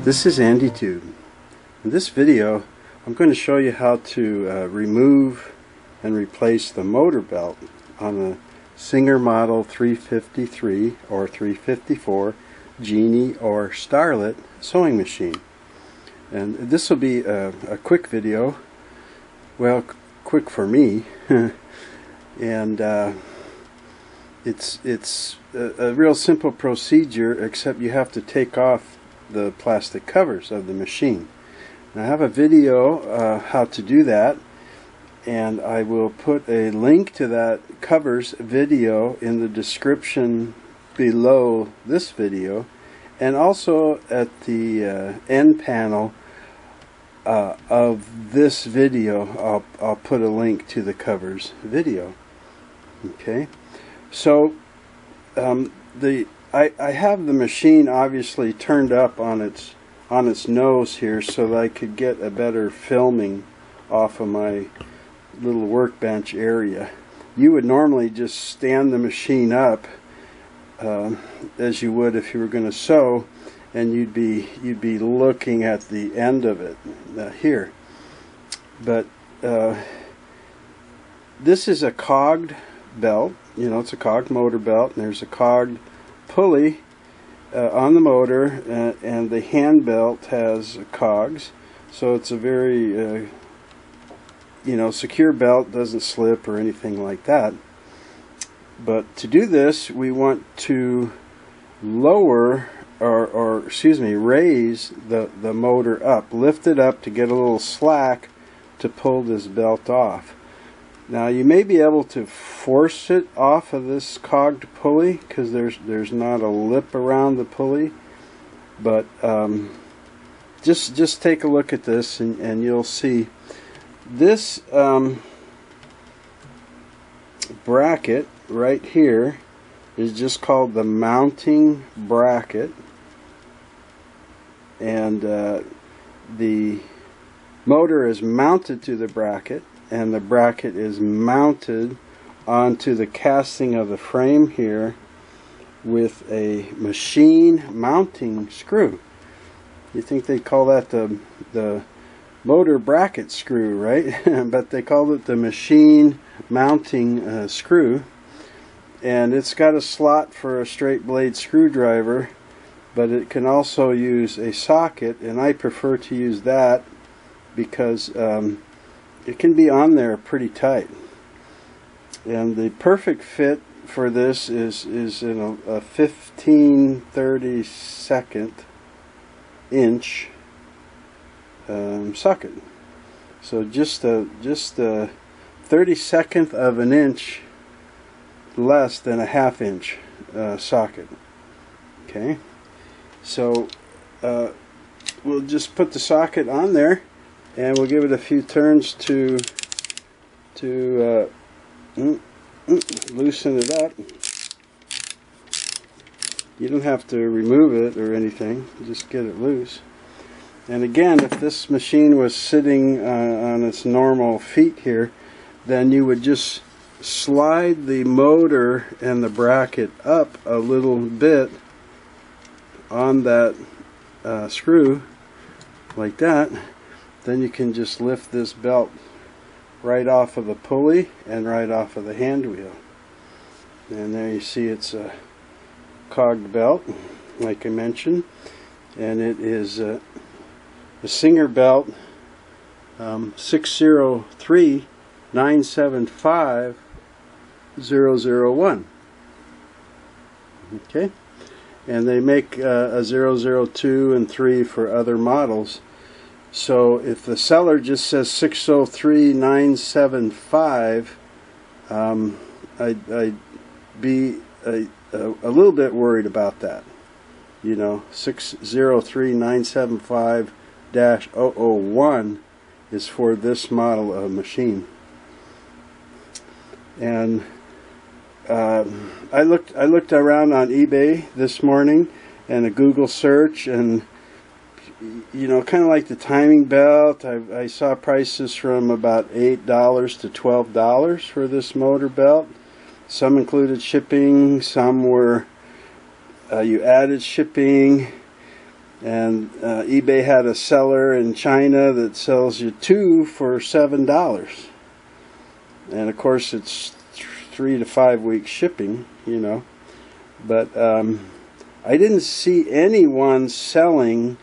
This is AndyTube. In this video I'm going to show you how to remove and replace the motor belt on a Singer Model 353 or 354 Genie or Starlet sewing machine. And this will be a quick video, well, quick for me, and it's a real simple procedure, except you have to take off the plastic covers of the machine. Now, I have a video how to do that, and I will put a link to that covers video in the description below this video, and also at the end panel of this video I'll put a link to the covers video. Okay, so I have the machine obviously turned up on its nose here so that I could get a better filming off of my little workbench area. You would normally just stand the machine up as you would if you were going to sew, and you'd be looking at the end of it here. But this is a cogged belt. You know, it's a cogged motor belt, and there's a cogged pulley on the motor, and the hand belt has cogs, so it's a very secure belt, doesn't slip or anything like that. But to do this, we want to lower or raise the motor up, lift it up to get a little slack to pull this belt off. Now, you may be able to force it off of this cogged pulley because there's not a lip around the pulley, but just take a look at this and you'll see this bracket right here is just called the mounting bracket, and the motor is mounted to the bracket, and the bracket is mounted onto the casting of the frame here with a machine mounting screw. You think they call that the motor bracket screw, right? But they called it the machine mounting screw. And it's got a slot for a straight blade screwdriver, but it can also use a socket, and I prefer to use that because it can be on there pretty tight. And the perfect fit for this is in a 15/32 inch socket. So just a 32nd of an inch less than a 1/2 inch socket. Okay, so we'll just put the socket on there, and we'll give it a few turns to loosen it up. You don't have to remove it or anything, just get it loose. And again, if this machine was sitting on its normal feet here, then you would just slide the motor and the bracket up a little bit on that screw like that. Then you can just lift this belt right off of the pulley and right off of the hand wheel. And there you see it's a cogged belt, like I mentioned, and it is a Singer belt 603-975-001. Okay, and they make a 002 and 3 for other models. So if the seller just says 603-975, I'd be a little bit worried about that. You know, 603-975-001 is for this model of machine. And I looked around on eBay this morning, and a Google search, and you know, kind of like the timing belt, I saw prices from about $8 to $12 for this motor belt. Some included shipping, some were you added shipping, And eBay had a seller in China that sells you 2 for $7. And of course it's 3 to 5 week shipping, you know. But I didn't see anyone selling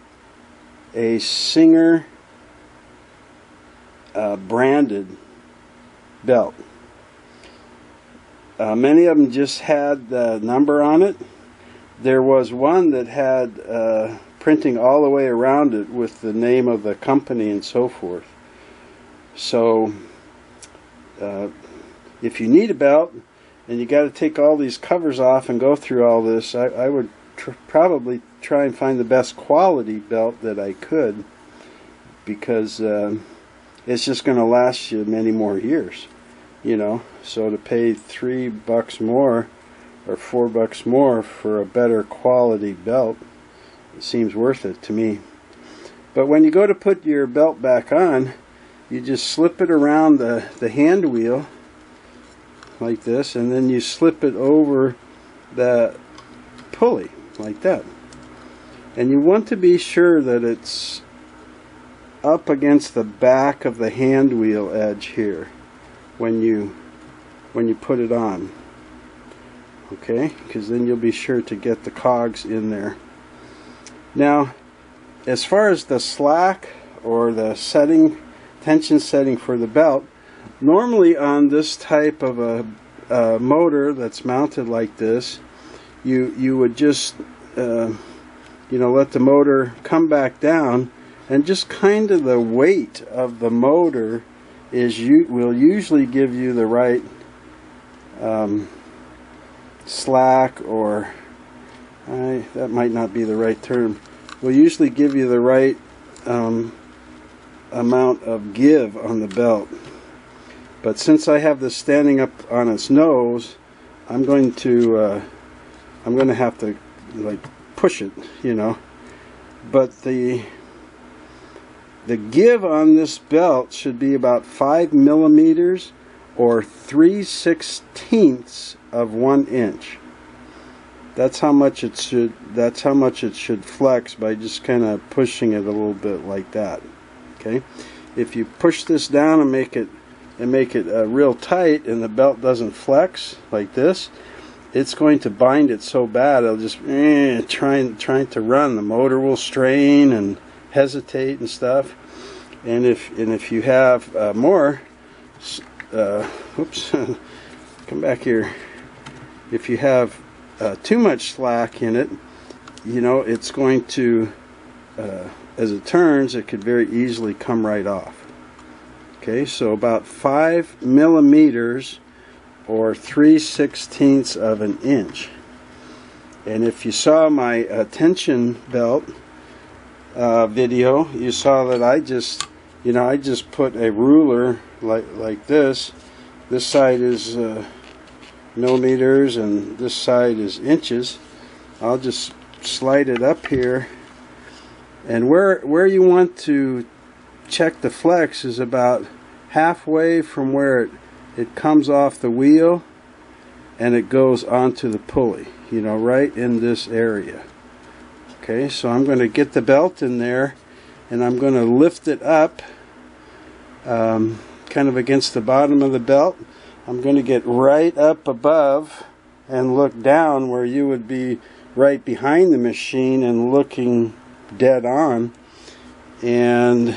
a Singer branded belt. Many of them just had the number on it. There was one that had printing all the way around it with the name of the company and so forth. So if you need a belt and you got to take all these covers off and go through all this, I would probably try and find the best quality belt that I could, because it's just going to last you many more years, you know. So to pay $3 more or $4 more for a better quality belt, it seems worth it to me. But when you go to put your belt back on, you just slip it around the hand wheel like this, and then you slip it over the pulley like that. And you want to be sure that it's up against the back of the hand wheel edge here when you put it on. Okay, because then you'll be sure to get the cogs in there. Now, as far as the slack or the tension setting for the belt, normally on this type of a motor that's mounted like this, you would just you know, let the motor come back down, and just kind of the weight of the motor will usually give you the right slack, or that might not be the right term, will usually give you the right amount of give on the belt. But since I have this standing up on its nose, I'm going to have to like push it, you know. But the give on this belt should be about 5 millimeters or 3/16 of 1 inch. That's how much it should. That's how much it should flex by just kind of pushing it a little bit like that. Okay. If you push this down and make it real tight, and the belt doesn't flex like this, it's going to bind it so bad it'll just trying to run. The motor will strain and hesitate and stuff. And if you have more, oops, come back here. If you have too much slack in it, you know, it's going to, as it turns, it could very easily come right off. Okay, so about 5 millimeters or 3/16 of an inch. And if you saw my tension belt video, you saw that I just put a ruler like this. This side is millimeters and this side is inches. I'll just slide it up here, and where you want to check the flex is about halfway from where it comes off the wheel and it goes onto the pulley, you know, right in this area. Okay, so I'm going to get the belt in there, and I'm going to lift it up kind of against the bottom of the belt. I'm going to get right up above and look down where you would be right behind the machine and looking dead on. And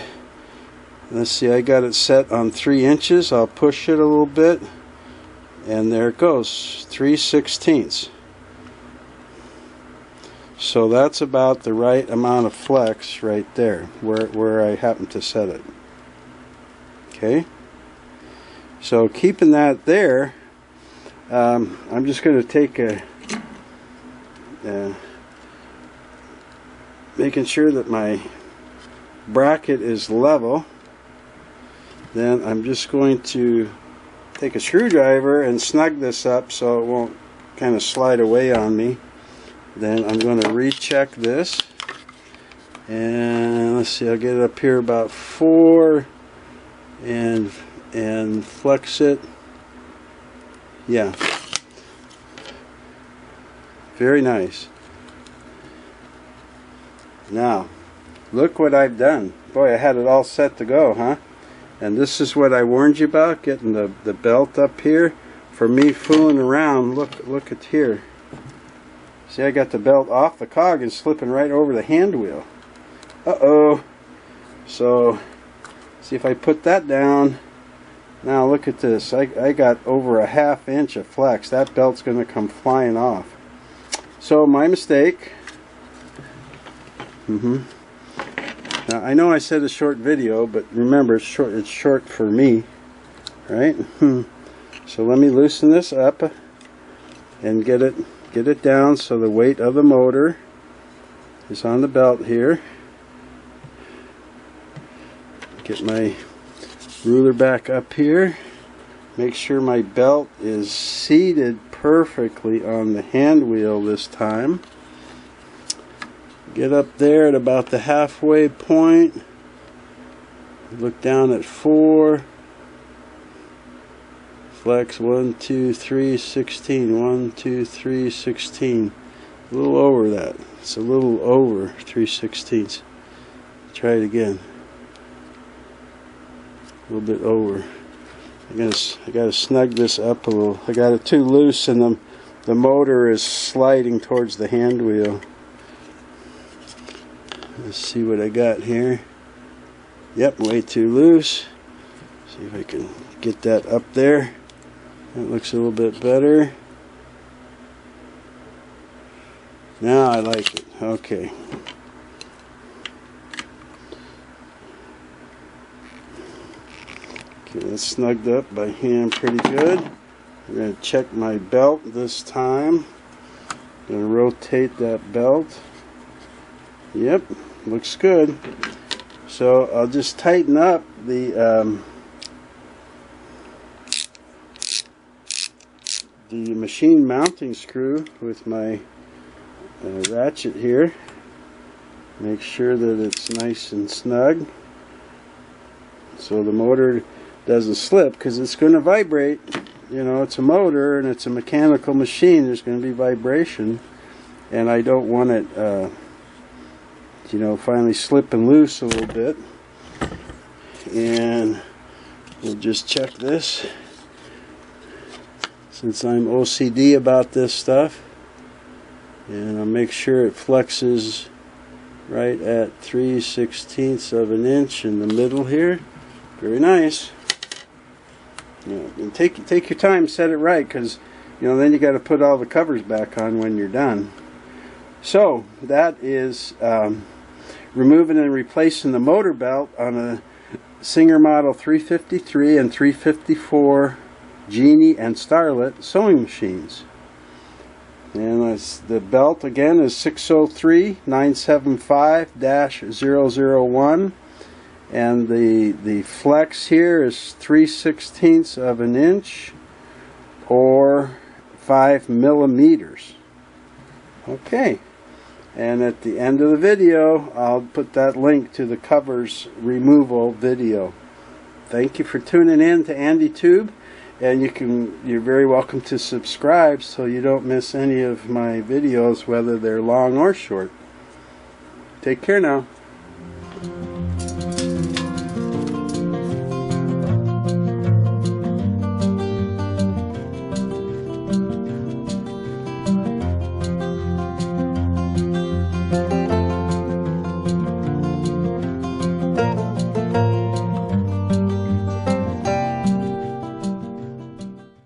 let's see, I got it set on 3 inches. I'll push it a little bit, and there it goes, 3/16. So that's about the right amount of flex right there, where I happen to set it. Okay, so keeping that there, I'm just going to take making sure that my bracket is level. Then I'm just going to take a screwdriver and snug this up so it won't kind of slide away on me. Then I'm going to recheck this, and let's see, I'll get it up here about 4 and flex it. Yeah, very nice. Now, look what I've done. Boy, I had it all set to go, huh? And this is what I warned you about, getting the belt up here. For me fooling around, look at here. See, I got the belt off the cog and slipping right over the hand wheel. Uh-oh. So, see if I put that down. Now look at this. I got over a ½ inch of flex. That belt's going to come flying off. So, my mistake. Now, I know I said a short video, but remember, it's short for me, right? So let me loosen this up and get it down so the weight of the motor is on the belt here. Get my ruler back up here. Make sure my belt is seated perfectly on the hand wheel this time. Get up there at about the halfway point. Look down at 4. Flex 1, 2, 3, 16. 1, 2, 3, 16. A little over that. It's a little over 3/16. Try it again. A little bit over. I gotta snug this up a little. I got it too loose, and the motor is sliding towards the hand wheel. Let's see what I got here. Yep, way too loose. See if I can get that up there. That looks a little bit better. Now I like it. Okay. Okay, that's snugged up by hand pretty good. I'm going to check my belt this time. I'm going to rotate that belt. Yep, looks good. So I'll just tighten up the machine mounting screw with my ratchet here. Make sure that it's nice and snug so the motor doesn't slip, because it's going to vibrate. You know, it's a motor and it's a mechanical machine. There's going to be vibration, and I don't want it you know, finally slipping loose a little bit. And we'll just check this, since I'm OCD about this stuff, and I'll make sure it flexes right at 3/16 of an inch in the middle here. Very nice. Yeah, and take your time, set it right, because you know, then you got to put all the covers back on when you're done. So that is removing and replacing the motor belt on a Singer Model 353 and 354 Genie and Starlet sewing machines. And the belt again is 603-975-001, and the flex here is 3/16 of an inch or 5 millimeters. Okay. And at the end of the video, I'll put that link to the covers removal video. Thank you for tuning in to AndyTube, and you're very welcome to subscribe so you don't miss any of my videos, whether they're long or short. Take care now.